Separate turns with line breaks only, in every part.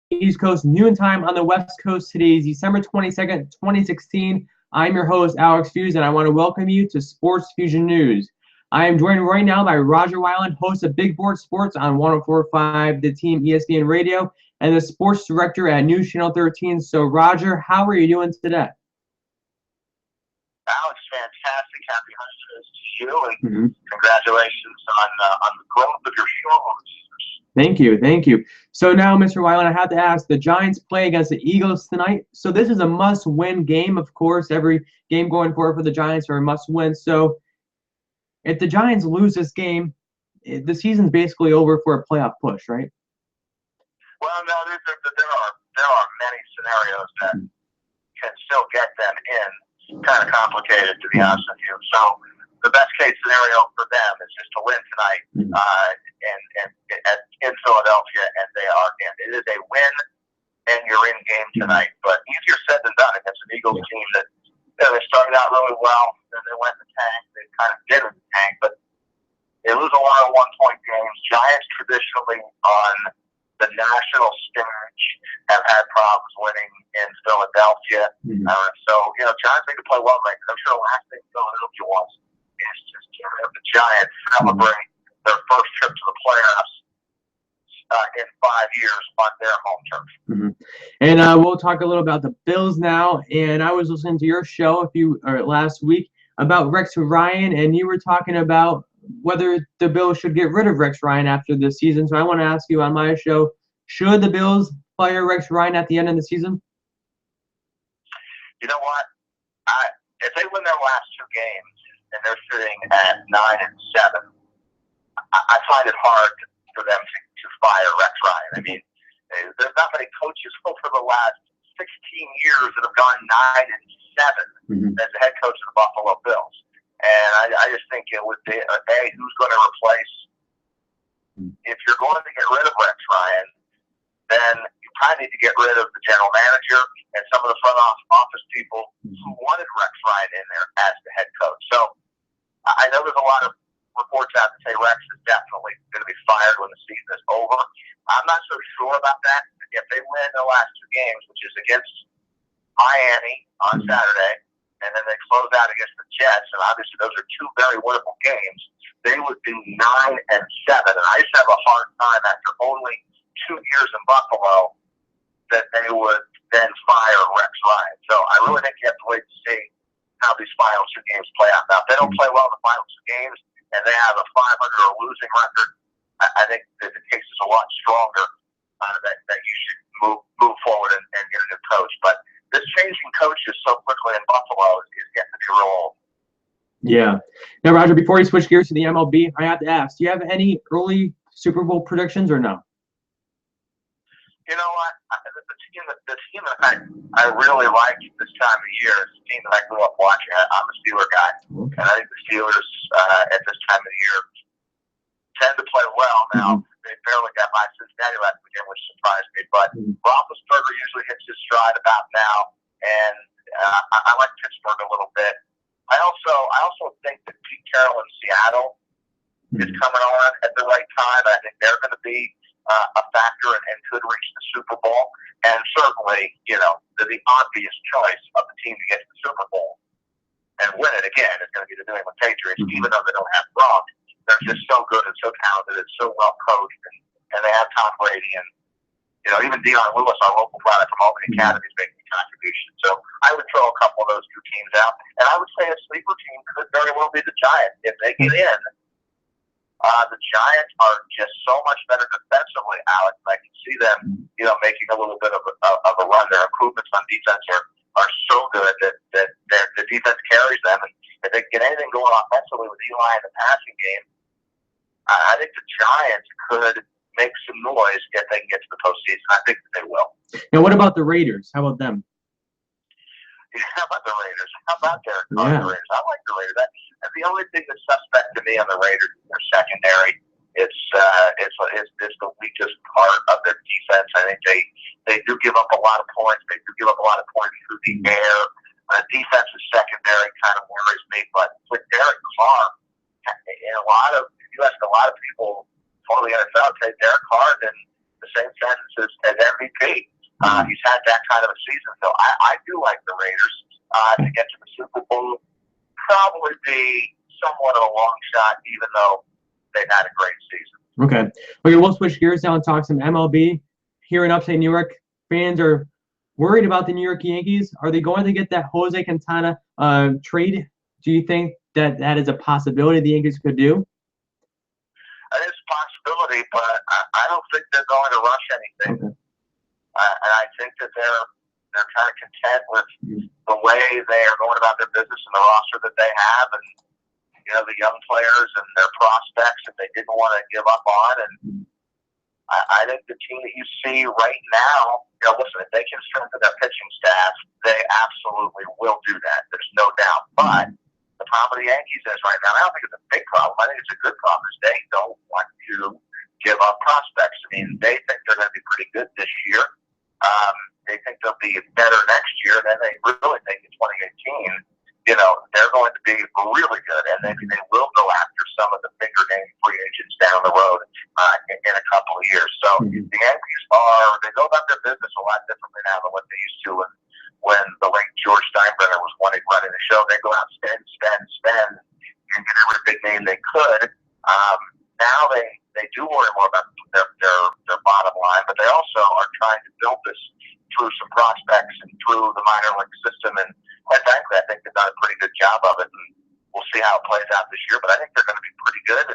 East Coast, noon time on the West Coast. Today is December 22nd, 2016. I'm your host, Alex Feuz, and I want to welcome you to Sports Fusion News. I am joined right now by Rodger Wyland, host of Big Board Sports on 104.5, the team ESPN Radio, and the sports director at News Channel 13. So, Rodger, how are you doing today?
Alex, fantastic. Happy holidays to you, and congratulations on the growth of your shows.
Thank you. So now, Mr. Wyland, I have to ask, the Giants play against the Eagles tonight. So this is a must-win game, of course. Every game going forward for the Giants are a must-win. So if the Giants lose this game, the season's basically over for a playoff push, right?
Well, no, there are many scenarios that can still get them in. Kind of complicated, to be honest with you. So the best case scenario for them is just to win tonight in Philadelphia, and they are in. It is a win, and you're in game tonight. But easier said than done against an Eagles team that they started out really well, then they went in the tank. They kind of did in the tank, but they lose a lot of one-point games. Giants traditionally on the national stage have had problems winning in Philadelphia. So, Giants need to play well right now. I'm sure the last thing Philadelphia wants is just to have the Giants celebrate their first trip to the playoffs in 5 years on their home turf.
And we'll talk a little about the Bills now. And I was listening to your show last week about Rex Ryan, and you were talking about whether the Bills should get rid of Rex Ryan after the season. So I want to ask you on my show, should the Bills fire Rex Ryan at the end of the season?
You know what? If they win their last two games and they're sitting at 9-7, I find it hard for them to fire Rex Ryan. I mean, there's not many coaches over the last 16 years that have gone 9-7 as the head coach of the Buffalo Bills. And I just think it would be, who's going to replace? If you're going to get rid of Rex Ryan, then you probably need to get rid of the general manager and some of the front office people who wanted Rex Ryan in there as the head coach. So I know there's a lot of reports out that say Rex is definitely going to be fired when the season is over. I'm not so sure about that. If they win the last two games, which is against Miami on Saturday, and then they close out against the Jets, and obviously those are two very winnable games, they would be 9-7. And I just have a hard time after only 2 years in Buffalo that they would then fire Rex Ryan. So I really think you have to wait to see how these final two games play out. Now, if they don't play well in the final two games and they have a 500 or losing record, I think that the case is a lot stronger that you should move forward and get a new coach. But this changing coaches so quickly in Buffalo is getting to be real old.
Yeah. Now, Rodger, before you switch gears to the MLB, I have to ask, do you have any early Super Bowl predictions or no?
You know what? The team that I really like this time of year is the team that I grew up watching. I'm a Steeler guy. And I think the Steelers at this time of the year tend to play well. Now, they barely got by Cincinnati last weekend, which surprised me. But Roethlisberger usually hits his stride about now. And I like Pittsburgh a little bit. I also think that Pete Carroll in Seattle is coming on at the right time. I think they're going to be a factor and could reach the Super Bowl. And certainly, the obvious choice of the team to get to the Super Bowl and win it again is going to be the New England Patriots, even though they don't have Gronk. They're just so good and so talented and so well coached, and they have Tom Brady and even Deion Lewis, our local product from Albany Academy, is making a contribution. So I would throw a couple of those two teams out, and I would say a sleeper team could very well be the Giants if they get in. The Giants are just so much better defensively, Alex. I can see them, making a little bit of a run. Their improvements on defense are so good that the defense carries them. And if they get anything going offensively with Eli in the passing game, I think the Giants could make some noise if they can get to the postseason. I think that they will.
And what about the Raiders? How about them?
How about the Raiders? How about their Raiders? I like the Raiders. That's the only thing that's suspect to me on the Raiders is their secondary. It's the weakest part of their defense. I think they do give up a lot of points. They do give up a lot of points through the air. Defensive secondary kind of worries me. But with Derek Carr, if you ask a lot of people for the NFL, say Derek Carr, then the same sentence as MVP. He's had that kind of a season. So I do like the Raiders to get to the Super Bowl. Probably be somewhat of a long shot, even though they've had a great season.
Okay, we'll switch gears now and talk some MLB. Here in upstate New York, fans are worried about the New York Yankees. Are they going to get that Jose Quintana trade? Do you think that is a possibility the Yankees could do?
It is a possibility, but I don't think they're going to rush anything.
Okay.
And I think that they're kind of content with the way they are going about their business and the roster that they have, and the young players and their prospects that they didn't want to give up on. And I think the team that you see right now, listen, if they can strengthen their pitching staff, they absolutely will do that. There's no doubt. But the problem with the Yankees is right now, I don't think it's a big problem. I think it's a good problem, is they don't want to give up prospects. I mean, they think they're going to be pretty good this year. They think they'll be better next year. And then they really think in 2018, they're going to be really good, and they will go after some of the bigger name free agents down the road in a couple of years. So the Yankees they go about their business a lot differently now than what they used to when the late George Steinbrenner was running the show. They go out, spend, and get every big name they could. Now they do worry more about their bottom line, but they also are trying to build this through some prospects and through the minor league system. And quite frankly, I think they've done a pretty good job of it. And we'll see how it plays out this year. But I think they're going to be pretty good.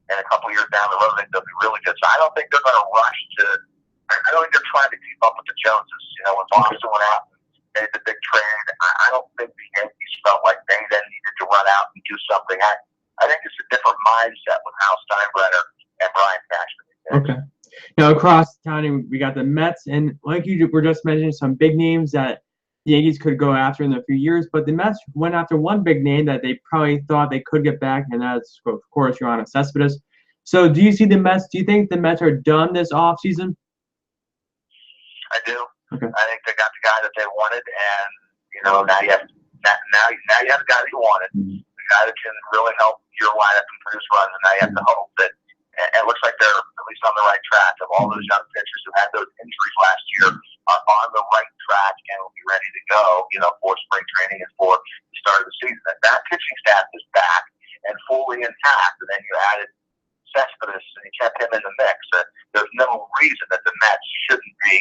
And a couple of years down the road, I think they'll be really good. So I don't think they're going to rush to. I don't think they're trying to keep up with the Joneses. When Boston went out and made the big trade, I don't think the Yankees felt like they then needed to run out and do something. I think it's a different mindset with Hal Steinbrenner and Brian Cashman.
Okay. Now, across town, we got the Mets, and like you were just mentioning, some big names that the Yankees could go after in a few years. But the Mets went after one big name that they probably thought they could get back, and that's, of course, Yoenis Cespedes. So do you think the Mets are done this offseason?
I do.
Okay.
I think they got the guy that they wanted, and, now you have the guy that you wanted, the guy that can really help your lineup and produce runs, and now you have to hope that it looks like they're at least on the right track. Of all those young pitchers who had those injuries last year are on the right track and will be ready to go, for spring training and for the start of the season. That pitching staff is back and fully intact. And then you added Cespedes and you kept him in the mix. There's no reason that the Mets shouldn't be,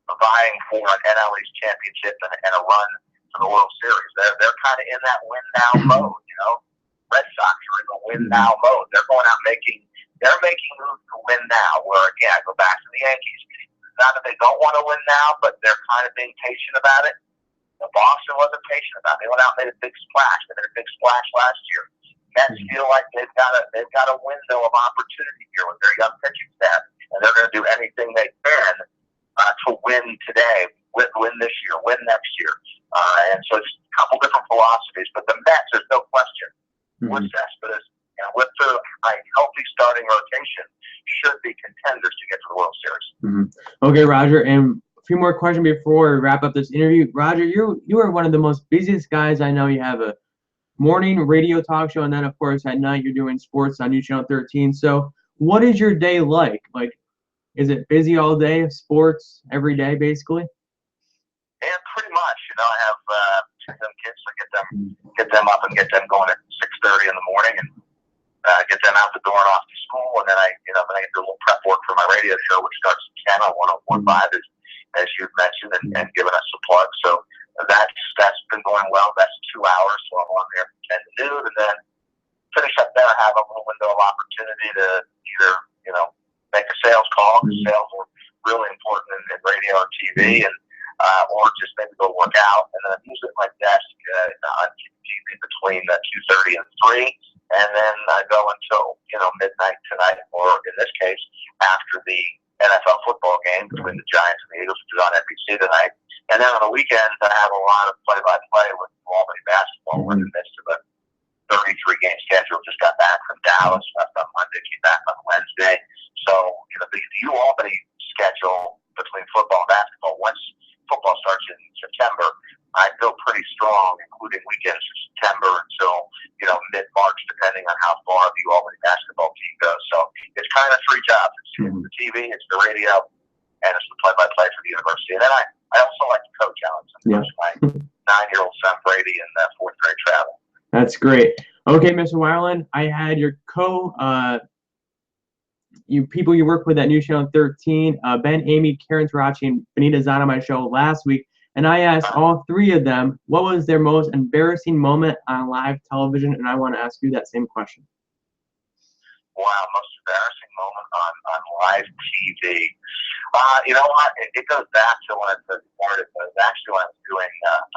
vying for an NL East championship and a run to the World Series. They're kind of in that win now mode, Red Sox are in the win now mode. They're going out making moves to win now. Where again, I go back to the Yankees. Not that they don't want to win now, but they're kind of being patient about it. Boston wasn't patient about it. They went out and made a big splash. They made a big splash last year. Mets feel like they've got a window of opportunity here with their young pitching staff, and they're going to do anything they can to win today, win this year, win next year. And so it's a couple different philosophies, but the Mets, there's no question. With Cespedes and with a healthy starting rotation, should be contenders to get to the World Series.
Okay, Rodger, and a few more questions before we wrap up this interview. Rodger, you are one of the most busiest guys I know. You have a morning radio talk show, and then, of course, at night you're doing sports on News Channel 13. So what is your day like? Is it busy all day, sports every day, basically?
Yeah, pretty much. I have them kids, so get them up and get them going at 6:30 in the morning, and get them out the door and off to school, and then I do a little prep work for my radio show, which starts at 10 on 104.5, as you've mentioned, and giving us a plug. So that's been going well. That's 2 hours, so I'm on there from 10 to noon, and then finish up there. I have a little window of opportunity to either make a sales call, because sales are really important in radio and TV, and or just maybe go work out, and then I'm usually at my desk on TV between 2:30 and 3, and then I go until midnight tonight, or in this case, after the NFL football game between the Giants and the Eagles, which is on NBC tonight. And then on the weekends, I have a lot of play-by-play with Albany basketball. We're in the midst of a 33-game schedule. Just got back from Dallas, left on Monday, came back on Wednesday. So the U-Albany schedule between football and basketball, once football starts in September, I feel pretty strong, including weekends from September until mid-March, depending on how far the Albany basketball team goes. So it's kind of three jobs. It's the TV, it's university. And then I also like to coach, Alex. I'm coaching my 9-year-old son, Brady, in fourth grade travel.
That's great. Okay, Mr. Wyland, I had your people you work with at News Channel 13, Ben, Amy, Karen Tarachi, and Benita Zahn on my show last week, and I asked all three of them what was their most embarrassing moment on live television, and I want to ask you that same question.
Wow, most embarrassing moment on live TV. You know what? It goes back to when I started. It was actually when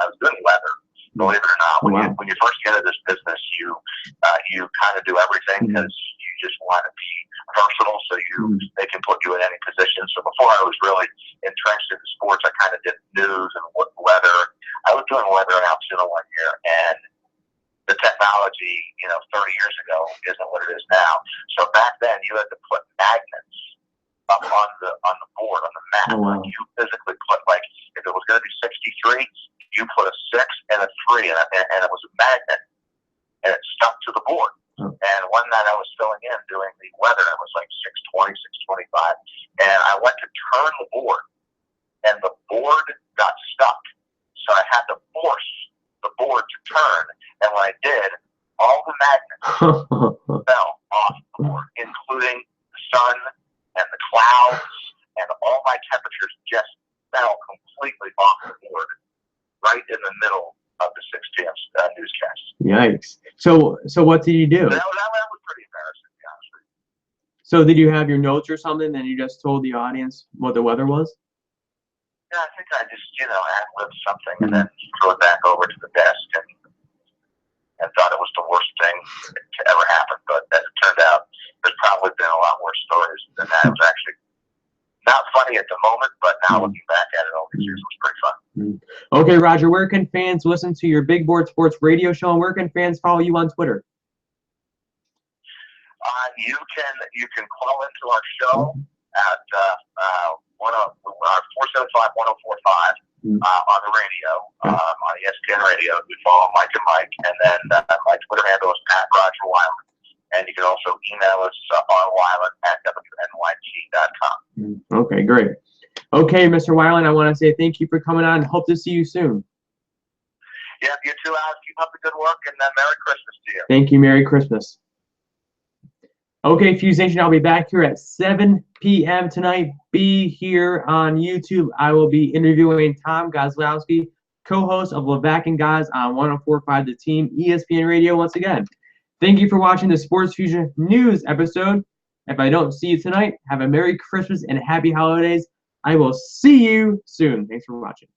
I was doing weather. Believe it or not, when you first get into this business, you kind of do everything because you just want to be versatile, so they can put you in any position. So before I was really entrenched in sports, I kind of did news and weather. I was doing weather in Altoona one year, and the technology, 30 years ago isn't what it is now. So back then, you had to put magnets up on the board, on the map. Like you physically put, like, if it was going to be 63, you put a 6 and a 3, and it was a magnet, and it stuck to the board. And one night I was filling in doing the weather, and it was like 6:20, 6:25, and I went to turn the board, and the board got stuck. So I had to force the board to turn, and when I did, all the magnets fell off the board, including the sun and the clouds, and all my temperatures just fell completely off the board right in the middle of the 6 p.m. Newscast.
Yikes. So what did you do?
That was pretty embarrassing, to be honest with you.
So did you have your notes or something, and you just told the audience what the weather was?
Yeah, I think I just, ad-libbed something and then threw it back over to the desk and thought it was the worst thing to ever happen. But as it turned out, there's probably been a lot worse stories than that. It was actually not funny at the moment, but now looking back at it all these years, it was pretty fun.
Okay, Rodger, where can fans listen to your Big Board Sports radio show, and where can fans follow you on Twitter?
You can call into our show at 475-1045 on the radio, on ESPN Radio. We follow Mike and Mike, and then my Twitter handle is @RodgerWyland. And you can also email us on wyland@wnyt.com.
Okay, great. Okay, Mr. Wyland, I want to say thank you for coming on. Hope to see you soon.
Yeah, you too, Alex. Keep up the good work, and Merry Christmas to you.
Thank you. Merry Christmas. Okay, Feuz Nation, I'll be back here at 7 p.m. tonight. Be here on YouTube. I will be interviewing Tom Gozlowski, co-host of Levac and Goz on 104.5 The Team, ESPN Radio once again. Thank you for watching the Sports Fusion News episode. If I don't see you tonight, have a Merry Christmas and Happy Holidays. I will see you soon. Thanks for watching.